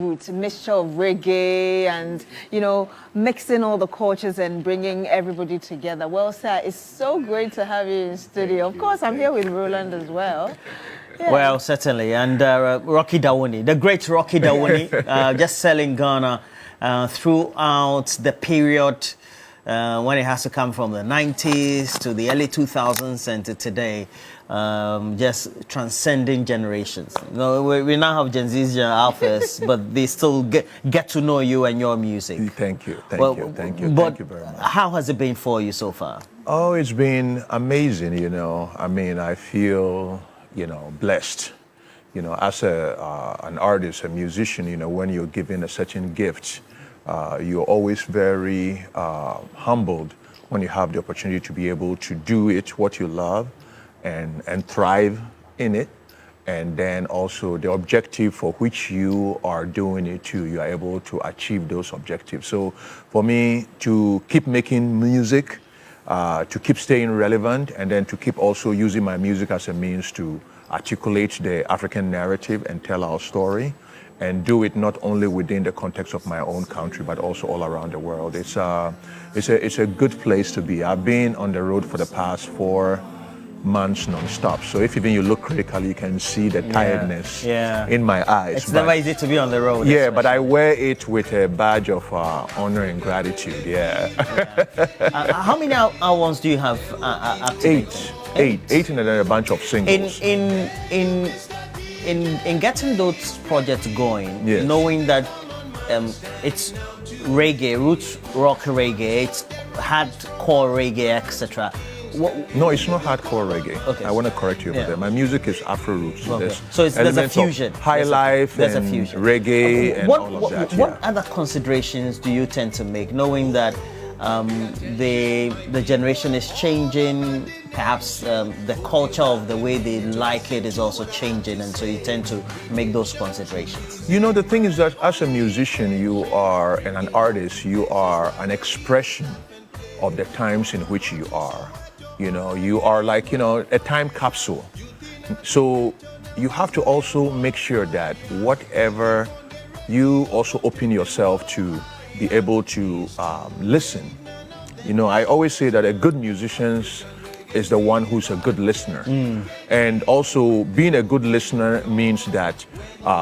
With a mixture of reggae and, mixing all the cultures and bringing everybody together. Well, sir, it's so great to have you in studio. Of course, I'm here with Roland as well. Yeah. Well, certainly. And Rocky Dawuni, the great Rocky Dawuni, just selling Ghana throughout the period when it has to come from the 90s to the early 2000s and to today. Just transcending generations. We now have Gen Z's alphas, but they still get to know you and your music. Thank you, thank you very much. How has it been for you so far? Oh, it's been amazing. I mean, I feel blessed. As an artist, a musician, when you're given a certain gift, you're always very humbled when you have the opportunity to be able to do it what you love. And thrive in it, and then also the objective for which you are doing it too, you are able to achieve those objectives. So for me to keep making music, to keep staying relevant, and then to keep also using my music as a means to articulate the African narrative and tell our story, and do it not only within the context of my own country, but also all around the world. It's a good place to be. I've been on the road for the past 4 months non-stop. So if even you look critically, you can see the tiredness in my eyes. It's never easy to be on the road. Yeah, but I wear it with a badge of honor and gratitude. How many albums do you have activated? Eight, and then a bunch of singles. In getting those projects going, knowing that it's reggae, roots rock reggae, it's hardcore reggae, etc. No, it's not hardcore reggae. Okay. I want to correct you over there. My music is Afro roots. Okay. So there's a fusion. High life and reggae and all of that. What other considerations do you tend to make, knowing that the generation is changing, perhaps the culture of the way they like it is also changing, and so you tend to make those considerations? The thing is that as a musician, and an artist, you are an expression of the times in which you are. You are like, a time capsule. So you have to also make sure that whatever you also open yourself to be able to listen. I always say that a good musician is the one who's a good listener. And also being a good listener means that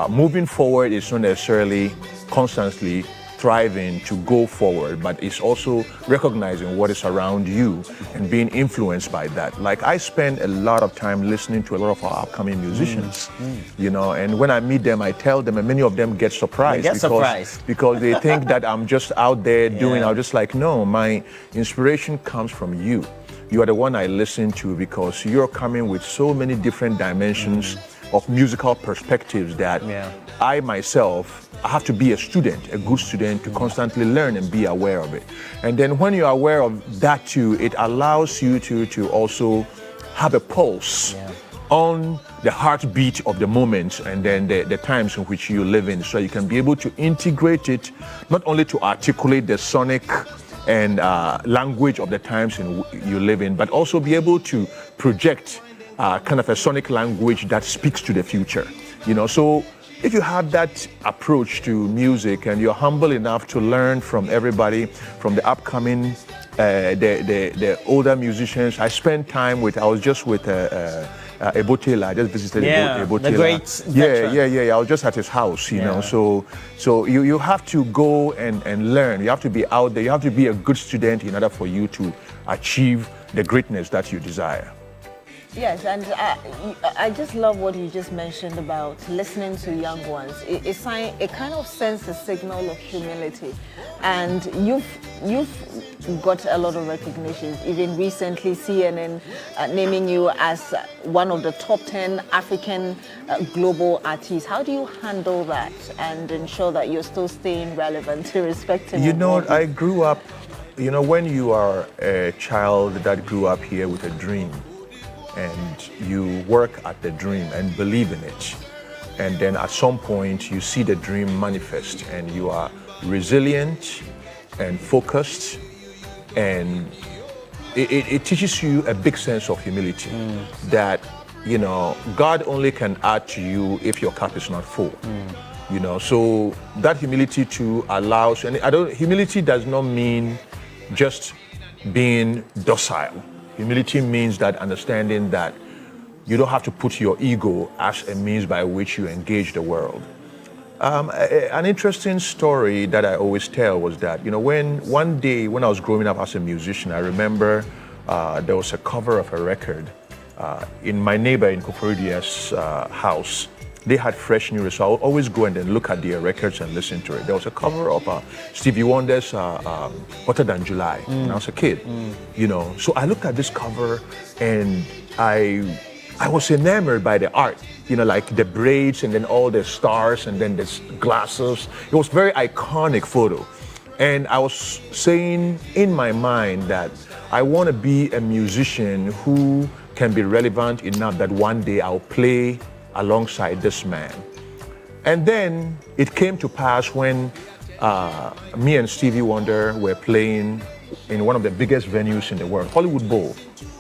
moving forward is not necessarily constantly striving to go forward, but it's also recognizing what is around you and being influenced by that. Like I spend a lot of time listening to a lot of our upcoming musicians, and when I meet them, I tell them, and many of them get surprised because they think that I'm just out there doing. I'm just like, no, my inspiration comes from you. You are the one I listen to because you're coming with so many different dimensions of musical perspectives that I myself have to be a good student to constantly learn and be aware of it. And then when you're aware of that too, it allows you to also have a pulse on the heartbeat of the moment and then the times in which you live in, so you can be able to integrate it, not only to articulate the sonic and language of the times you live in, but also be able to project kind of a sonic language that speaks to the future. So if you have that approach to music and you're humble enough to learn from everybody, from the upcoming, the older musicians. I spent time I was just with Ebotela. I just visited Ebotela. The great veteran. I was just at his house, So you have to go and learn. You have to be out there. You have to be a good student in order for you to achieve the greatness that you desire. Yes, and I just love what you just mentioned about listening to young ones. It kind of sends a signal of humility, and you've got a lot of recognitions. Even recently, CNN naming you as one of the top 10 African global artists. How do you handle that and ensure that you're still staying relevant, irrespective of I grew up. When you are a child that grew up here with a dream, and you work at the dream and believe in it, and then at some point you see the dream manifest and you are resilient and focused, and it teaches you a big sense of humility that God only can add to you if your cup is not full. you know. So that humility too allows, and humility does not mean just being docile. Humility means that understanding that you don't have to put your ego as a means by which you engage the world. An interesting story that I always tell was that, you know, one day when I was growing up as a musician, I remember there was a cover of a record in my neighbor in Koforidia's house. They had fresh new releases, so I would always go and then look at their records and listen to it. There was a cover of Stevie Wonder's Hotter Than July when I was a kid, you know. So I looked at this cover and I was enamored by the art, you know, like the braids and then all the stars and then the glasses. It was a very iconic photo. And I was saying in my mind that I want to be a musician who can be relevant enough that one day I'll play alongside this man. And then it came to pass when me and Stevie Wonder were playing in one of the biggest venues in the world, Hollywood Bowl.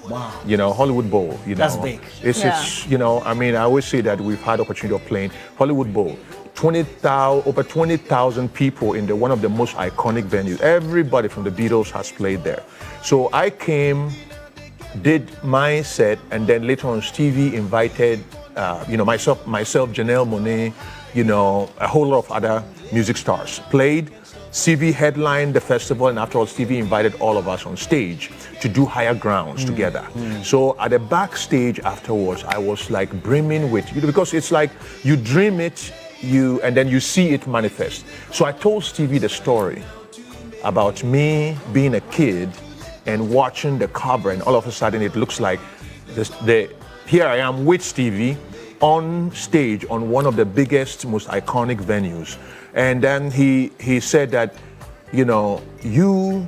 Wow. You know, Hollywood Bowl, you know. That's big. It's, you know, I mean, I always say that we've had opportunity of playing Hollywood Bowl. Over 20,000 people in one of the most iconic venues. Everybody from the Beatles has played there. So I came, did my set, and then later on Stevie invited, you know, myself, Janelle Monáe, you know, a whole lot of other music stars played. Stevie headlined the festival, and after all, Stevie invited all of us on stage to do Higher Grounds together. So at the backstage afterwards, I was like brimming with, you know, because it's like you dream it, and then you see it manifest. So I told Stevie the story about me being a kid and watching the cover, and all of a sudden it looks like here I am with Stevie on stage on one of the biggest, most iconic venues. And then he said that, you know, you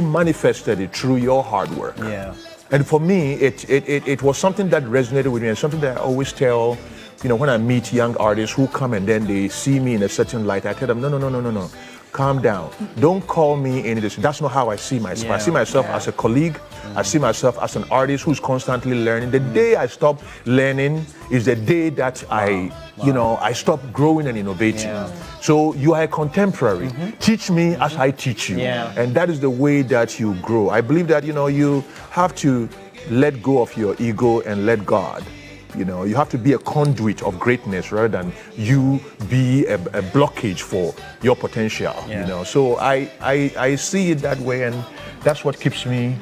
manifested it through your hard work. Yeah. And for me, it was something that resonated with me, and something that I always tell, you know, when I meet young artists who come and then they see me in a certain light, I tell them, no. Calm down. Don't call me any this. That's not how I see myself. I see myself as a colleague. I see myself as an artist who's constantly learning. The day I stop learning is the day that you know, I stop growing and innovating. Yeah. So you are a contemporary. Teach me as I teach you. Yeah. And that is the way that you grow. I believe that, you know, you have to let go of your ego and let God. You know, you have to be a conduit of greatness rather than you be a blockage for your potential. Yeah. You know, so I see it that way, and that's what keeps me.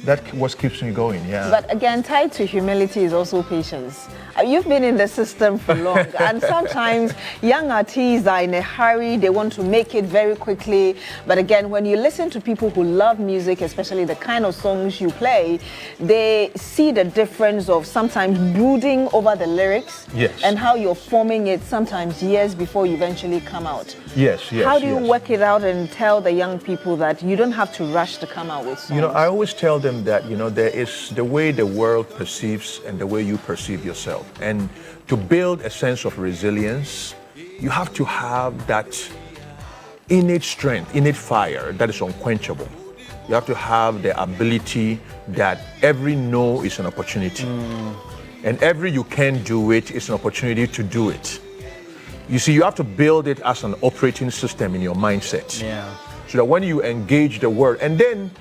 That's what keeps me going. Yeah. But again, tied to humility is also patience. You've been in the system for long, and sometimes young artists are in a hurry. They want to make it very quickly. But again, when you listen to people who love music, especially the kind of songs you play, they see the difference of sometimes brooding over the lyrics, Yes. and how you're forming it sometimes years before you eventually come out. Yes. How do you work it out and tell the young people that you don't have to rush to come out with songs? You know, I always tell them that, you know, there is the way the world perceives and the way you perceive yourself. And to build a sense of resilience, you have to have that innate strength, innate fire that is unquenchable. You have to have the ability that every no is an opportunity. And every you can do it is an opportunity to do it. You see, you have to build it as an operating system in your mindset. Yeah. So that when you engage the world, and then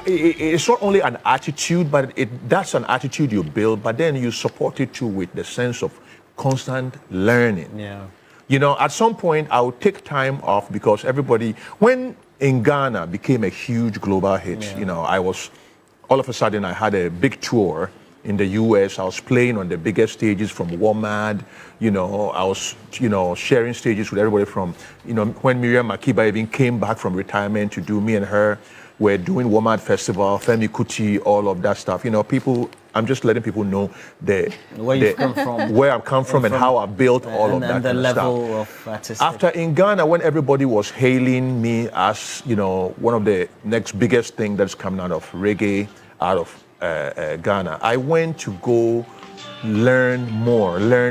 it's not only an attitude, but that's an attitude you build, but then you support it too with the sense of constant learning. Yeah. You know, at some point I would take time off because when In Ghana became a huge global hit, you know, all of a sudden I had a big tour in the US. I was playing on the biggest stages from WOMAD, you know, I was, you know, sharing stages with everybody from, you know, when Miriam Makeba even came back from retirement to do, me and her were doing WOMAD Festival, Femi Kuti, all of that stuff. You know, I'm just letting people know where you've come from, where I've come from and how I built all of that and the kind of level stuff. of artistic. After In Ghana, when everybody was hailing me as, you know, one of the next biggest thing that's coming out of reggae, out of Ghana, I went to go learn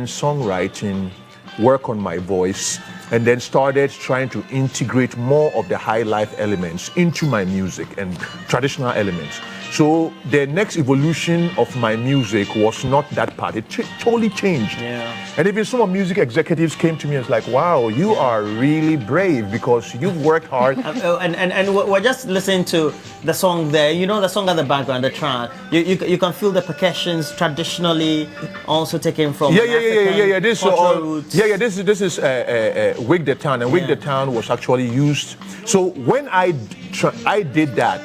songwriting, work on my voice, and then started trying to integrate more of the high life elements into my music and traditional elements. So the next evolution of my music was not that part. It totally changed. Yeah. And even some of music executives came to me and was like, wow, you are really brave because you've worked hard. And we're just listening to the song there. You know the song at the background, the track. You can feel the percussions traditionally also taken from Yeah. This roots. This is Wig the Town, and Wig the Town was actually used. So when I did that,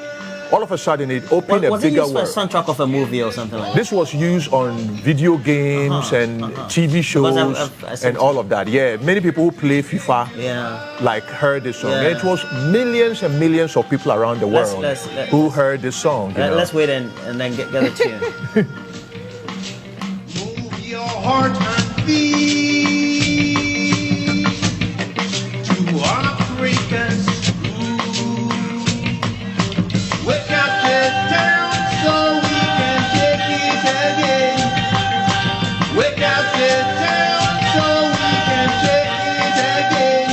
all of a sudden it opened a bigger world. Was it used for a soundtrack of a movie or something like that? This was used on video games and TV shows and all of that. Yeah, many people who play FIFA like heard this song. Yeah. And it was millions and millions of people around the world who heard this song. Let's wait and then get the tune. Move your heart and beat to Africa's wake up the town so we can take it again. Wake up the town so we can take it again.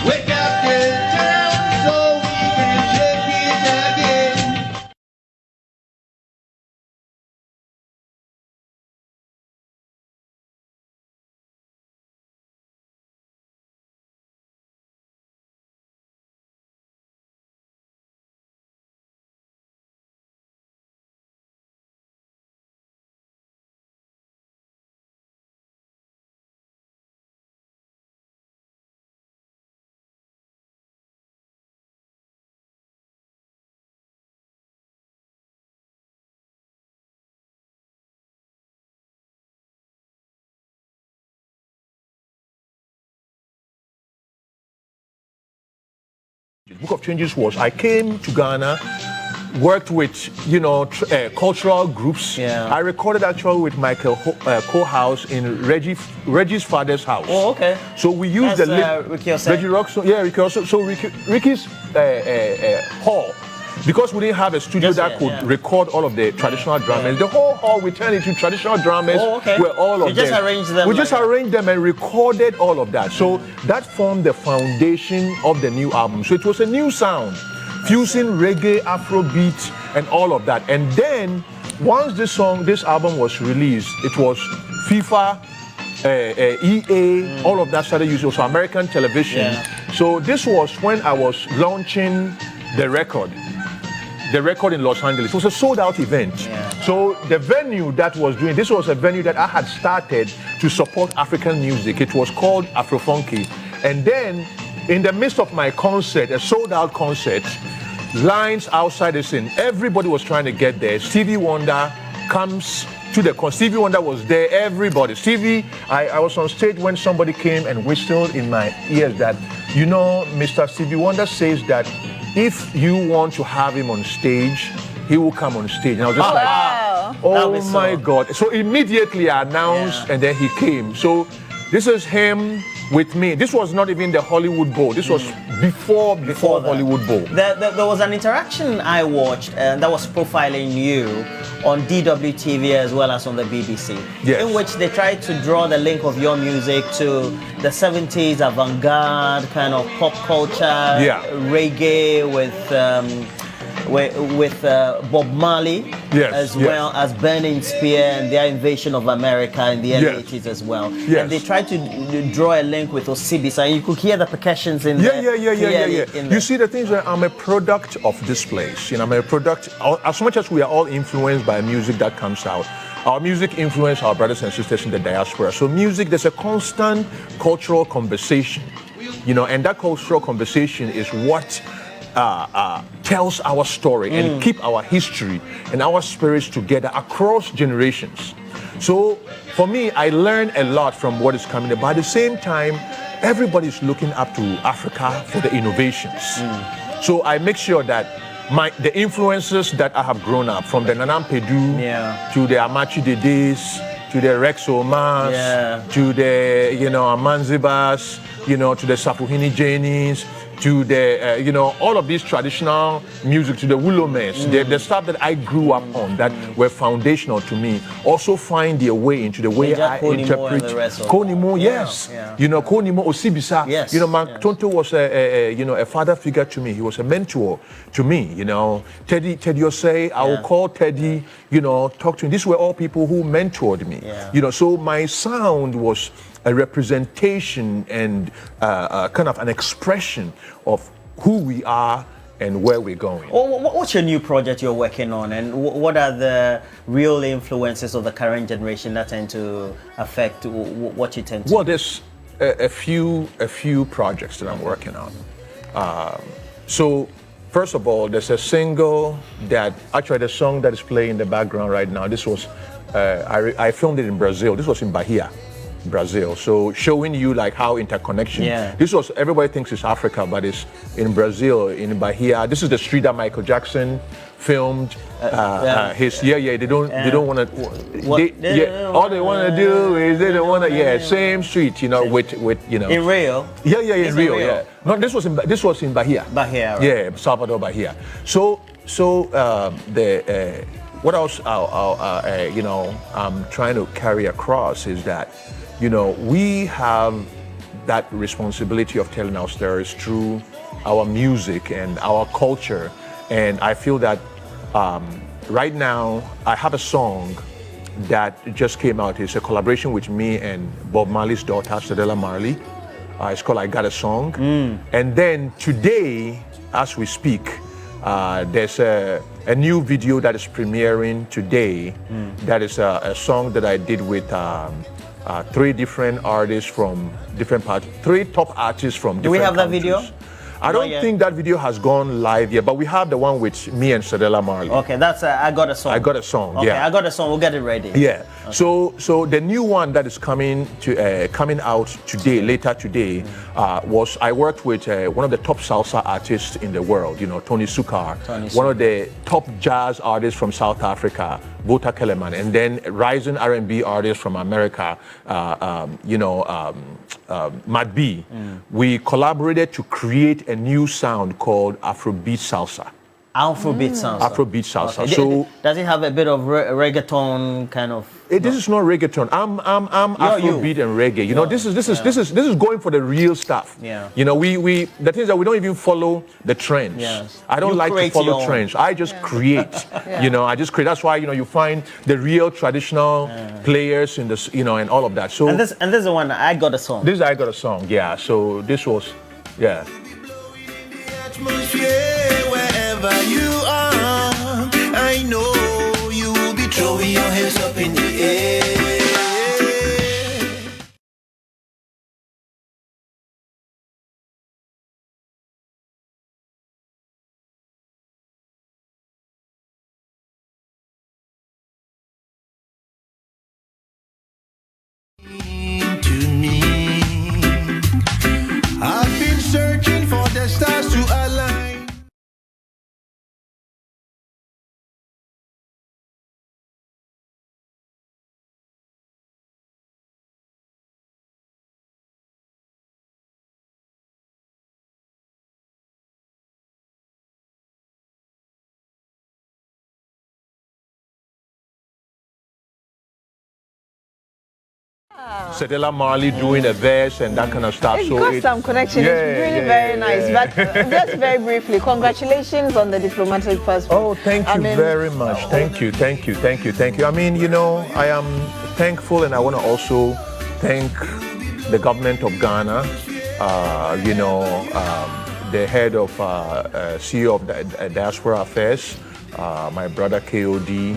Wake up the town so we can take it again. Book of Changes was I came to Ghana, worked with cultural groups. Yeah. I recorded actually with Michael Kohouse in Reggie's father's house. Oh, okay. So we used Ricky Rockson. Yeah, Ricky also. So Ricky's hall. Because we didn't have a studio that could record all of the traditional drummers, the whole hall we turned into traditional drummers where all of them. Just arranged them. We just arranged them and recorded all of that. So that formed the foundation of the new album. So it was a new sound, fusing reggae, Afrobeat, and all of that. And then once this album was released, it was FIFA, EA, all of that started using also American television. Yeah. So this was when I was launching the record in Los Angeles. It was a sold-out event. Yeah. So the venue that was doing, this was a venue that I had started to support African music. It was called Afrofunky. And then in the midst of my concert, a sold-out concert, lines outside the scene, everybody was trying to get there. Stevie Wonder comes to the concert. Stevie Wonder was there, everybody. I was on stage when somebody came and whistled in my ears that, Mr. Stevie Wonder says that if you want to have him on stage, he will come on stage. And I was just oh my God. So immediately I announced and then he came. So this is him with me. This was not even the Hollywood Bowl. This was before Hollywood Bowl. There was an interaction I watched that was profiling you on DWTV as well as on the BBC, in which they tried to draw the link of your music to the 70s avant-garde kind of pop culture, reggae with Bob Marley, as well as Burning Spear and their invasion of America in the early 80s as well. And they tried to draw a link with Osibisa, and you could hear the percussions in there. You see, the things that I'm a product of this place. I'm a product, as much as we are all influenced by music that comes out. Our music influences our brothers and sisters in the diaspora. So music, there's a constant cultural conversation, and that cultural conversation is what tells our story and keep our history and our spirits together across generations. So for me, I learned a lot from what is coming. But at the same time, everybody's looking up to Africa for the innovations. So I make sure that the influences that I have grown up, from the Nanam Pedu to the Amachi Dedes, to the Rex Omas, to the Amanzibas, to the Safuhini Janis, to the, all of these traditional music, to the Willowmans, the stuff that I grew up on that were foundational to me, also find their way into the way I interpret. Konimo, yes. Konimo Osibisa. Yes. Tonto was a father figure to me. He was a mentor to me, Teddy Osei, I will call Teddy, talk to him. These were all people who mentored me. So my sound was a representation and kind of an expression of who we are and where we're going. What's your new project you're working on, and what are the real influences of the current generation that tend to affect what you tend to? Well, there's a few projects that I'm working on. So first of all, there's a single that actually the song that is playing in the background right now. This was I filmed it in Brazil. This was in Bahia, Brazil. So showing you like how interconnection. This was, everybody thinks it's Africa, but it's in Brazil, in Bahia. This is the street that Michael Jackson filmed. They don't want to. All they want to do is they don't want to. Same street, with In Rio. In Rio. No, this was in Bahia. Bahia. Right. Salvador Bahia. So what else I'm trying to carry across is that, we have that responsibility of telling our stories through our music and our culture. And I feel that right now I have a song that just came out. It's a collaboration with me and Bob Marley's daughter, Stella Marley. It's called I Got a Song. And then today, as we speak, there's a new video that is premiering today. That is a song that I did with 3 different artists from different parts, 3 top artists from different countries. Do we have that countries. video? I don't think that video has gone live yet, but we have the one with me and Stella Marley. Okay, that's I Got a Song. I Got a Song, okay, I Got a Song, we'll get it ready. Yeah, okay. So the new one that is coming out today, later today, was I worked with one of the top salsa artists in the world, Tony Sukar, one of the top jazz artists from South Africa, Vota Keleman, and then rising R&B artist from America, Matt B. We collaborated to create a new sound called Afrobeat Salsa. Afrobeat Salsa. Afrobeat Salsa. Okay. So does it have a bit of reggaeton kind of? This is not reggaeton. I'm Afrobeat and reggae. This is going for the real stuff. Yeah. The things that we don't even follow the trends. Yes. I don't like to follow trends. I just create. I just create. That's why you find the real traditional players in this, and all of that. So and this is the one I Got a Song. This is I Got a Song. Yeah. So this was, Wherever you are, I know you will be throwing your hands up in the air. To me, I've been searching for the stars to align. Stella Marley doing a verse and that kind of stuff. It's got some connection. It's really very nice. But just very briefly, congratulations on the diplomatic passport. Oh, thank you very much. Thank you. I mean, I am thankful, and I want to also thank the government of Ghana, the head of CEO of the Diaspora Affairs, my brother KOD,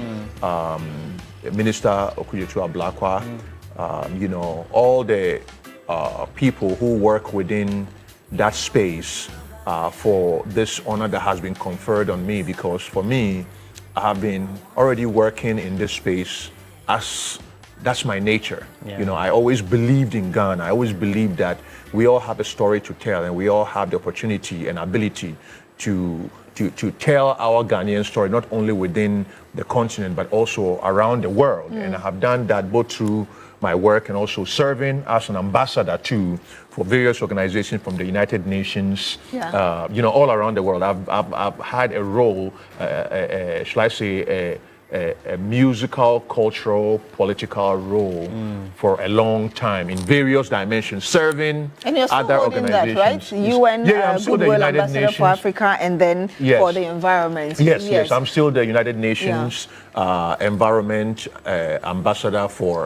Minister Okuyetu Ablakwa, all the people who work within that space for this honor that has been conferred on me, because for me, I have been already working in this space as that's my nature. I always believed in Ghana. I always believed that we all have a story to tell, and we all have the opportunity and ability to tell our Ghanaian story, not only within the continent, but also around the world. And I have done that both through my work and also serving as an ambassador too for various organizations from the United Nations, all around the world. I've had a role, shall I say, a musical, cultural, political role for a long time in various dimensions, serving and you're still other holding organizations. that, right? UN I'm still the Goodwill United Ambassador Nations. for Africa, and then for the environment. Yes, I'm still the United Nations Environment Ambassador for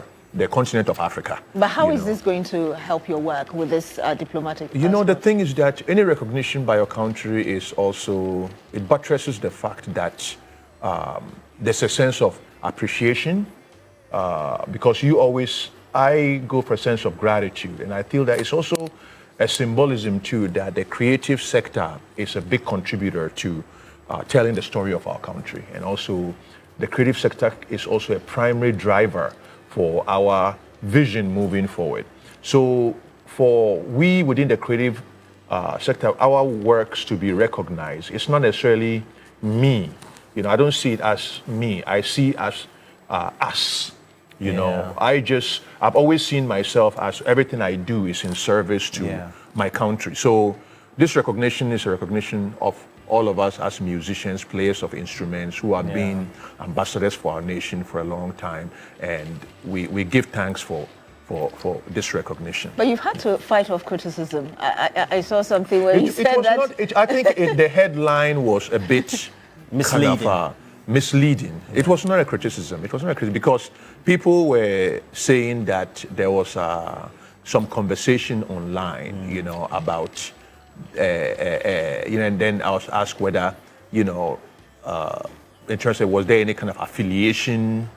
the continent of Africa. But how is this going to help your work with this diplomatic You know, passport? the thing is that any recognition by your country is also, it buttresses the fact that there's a sense of appreciation because I go for a sense of gratitude, and I feel that it's also a symbolism too that the creative sector is a big contributor to telling the story of our country, and also the creative sector is also a primary driver for our vision moving forward. So for we within the creative sector, our works to be recognized, it's not necessarily me. You know, I don't see it as me. I see it as us. You know, I've always seen myself as everything I do is in service to my country. So this recognition is a recognition of all of us as musicians, players of instruments who have been ambassadors for our nation for a long time. And we give thanks for this recognition. But you've had to fight off criticism. I saw something where you said that... I think the headline was a bit... misleading. Kind of, misleading. It was not a criticism. It was not a criticism because people were saying that there was some conversation online, you know, about, and then I was asked whether, you know, in terms of was there any kind of affiliation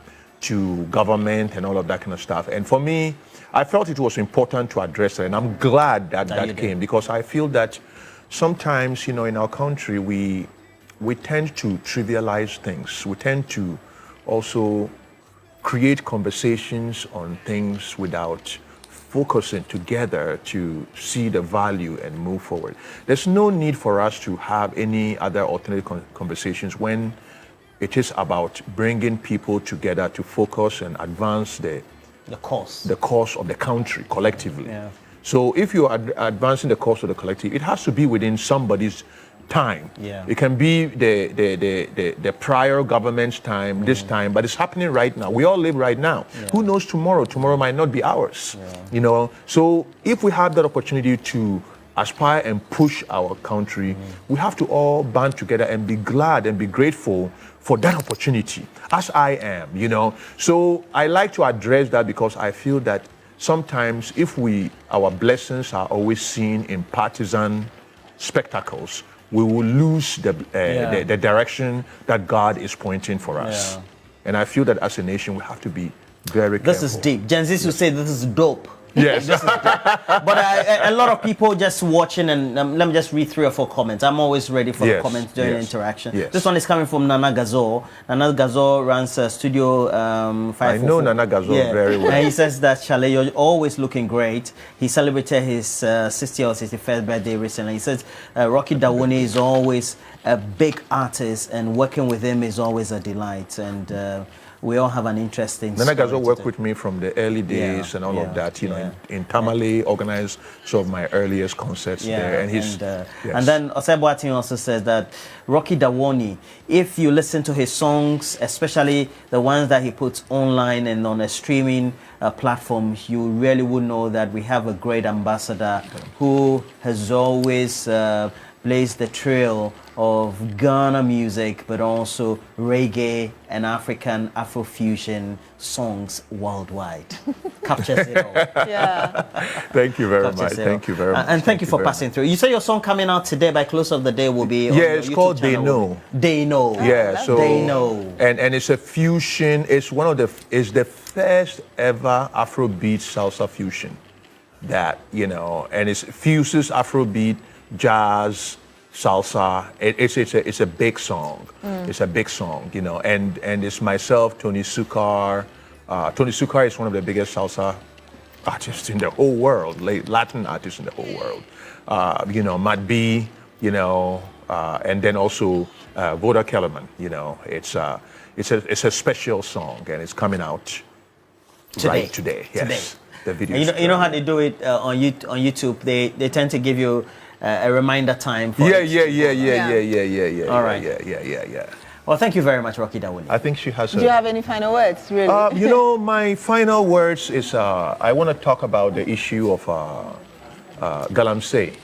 to government and all of that kind of stuff. And for me, I felt it was important to address it, and I'm glad that came because I feel that sometimes, you know, in our country, we tend to trivialize things. We tend to also create conversations on things without focusing together to see the value and move forward. There's no need for us to have any other alternative conversations when it is about bringing people together to focus and advance the cause of the country collectively. Yeah. So if you are advancing the cause of the collective, it has to be within somebody's time. Yeah. It can be the prior government's time, this time, but it's happening right now. We all live right now. Yeah. Who knows tomorrow? Tomorrow might not be ours. Yeah. You know. So if we have that opportunity to aspire and push our country, we have to all band together and be glad and be grateful for that opportunity, as I am, you know. So I like to address that because I feel that sometimes if our blessings are always seen in partisan spectacles, we will lose the direction that God is pointing for us. Yeah. And I feel that as a nation, we have to be very careful. This is deep. Gen Z would say this is dope. Yes. But a lot of people just watching, and let me just read 3 or 4 comments. I'm always ready for the comments during the interaction. Yes. This one is coming from Nana Gazo. Nana Gazo runs Studio 544. I know Nana Gazo very well. And he says that, Chale, you're always looking great. He celebrated his 60th or 61st birthday recently. He says Rocky Dawuni is always a big artist, and working with him is always a delight. And we all have an interesting Nana Gazo worked with me from the early days and all of that, you know, in Tamale, organized some of my earliest concerts there. And and then Oseboatin also says that Rocky Dawuni, if you listen to his songs, especially the ones that he puts online and on a streaming platform, you really would know that we have a great ambassador who has always blazed the trail of Ghana music, but also reggae and African Afrofusion songs worldwide. Captures it all. Yeah. Thank you very much. Thank you very much. And thank you for passing through. You say your song coming out today by close of the day will be on it's your called YouTube They channel. Know. They Know. Yeah, so They Know. And it's a fusion. It's the first ever Afrobeat salsa fusion that, you know, and it fuses Afrobeat, jazz, salsa. It's a big song. It's a big song, you know, and it's myself, Tony Sukar. Tony Sukar is one of the biggest salsa artists in the whole world, Latin artists in the whole world. You know, Matt B, you know, and then also Voda Kellerman, you know. It's a special song, and it's coming out right today. Yes, the video. You know how they do it on YouTube. They tend to give you a reminder time. For Yeah. All right. Yeah. Well, thank you very much, Rocky Dawuni. I think she has. Do you have any final words, really? My final words is I want to talk about the issue of galamsey.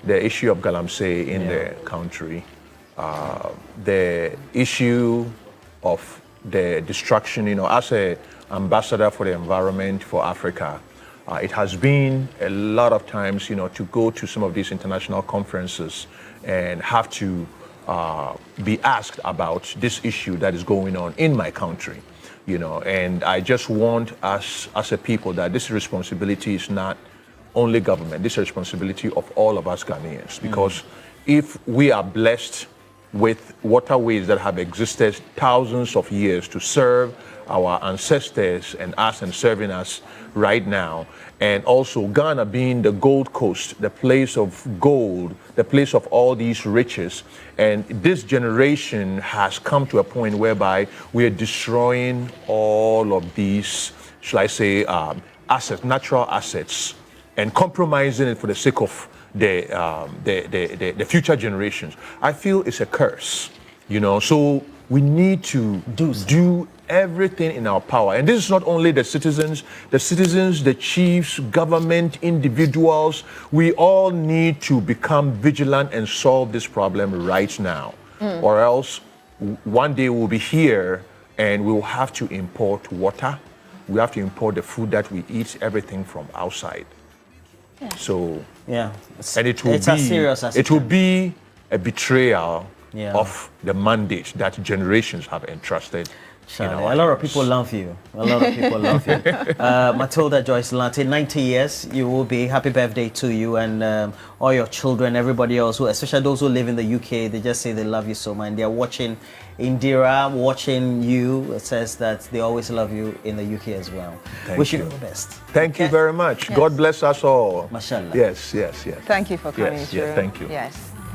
The issue of galamsey in the country, the issue of the destruction. As an ambassador for the environment for Africa, it has been a lot of times, to go to some of these international conferences and have to be asked about this issue that is going on in my country, and I just want us as a people that this responsibility is not only government, this is a responsibility of all of us Ghanaians, because if we are blessed with waterways that have existed thousands of years to serve our ancestors and us and serving us right now, and also Ghana being the Gold Coast, the place of gold, the place of all these riches, and this generation has come to a point whereby we are destroying all of these, shall I say, assets, natural assets, and compromising it for the sake of the future generations. I feel it's a curse, so we need to do everything in our power. And this is not only the citizens, the chiefs, government, individuals. We all need to become vigilant and solve this problem right now. Or else one day we'll be here and we'll have to import water. We have to import the food that we eat, everything from outside. So, and it will be a betrayal of the mandate that generations have entrusted. A lot of people love you. Matilda Joyce Lante, 90 years you will be. Happy birthday to you and all your children, everybody else, especially those who live in the UK. They just say they love you so much. And they're watching Indira, watching you. It says that they always love you in the UK as well. Wish you the best. Thank you very much. God bless us all. Mashallah. Yes. Thank you for coming through. Yes, thank you. Yes.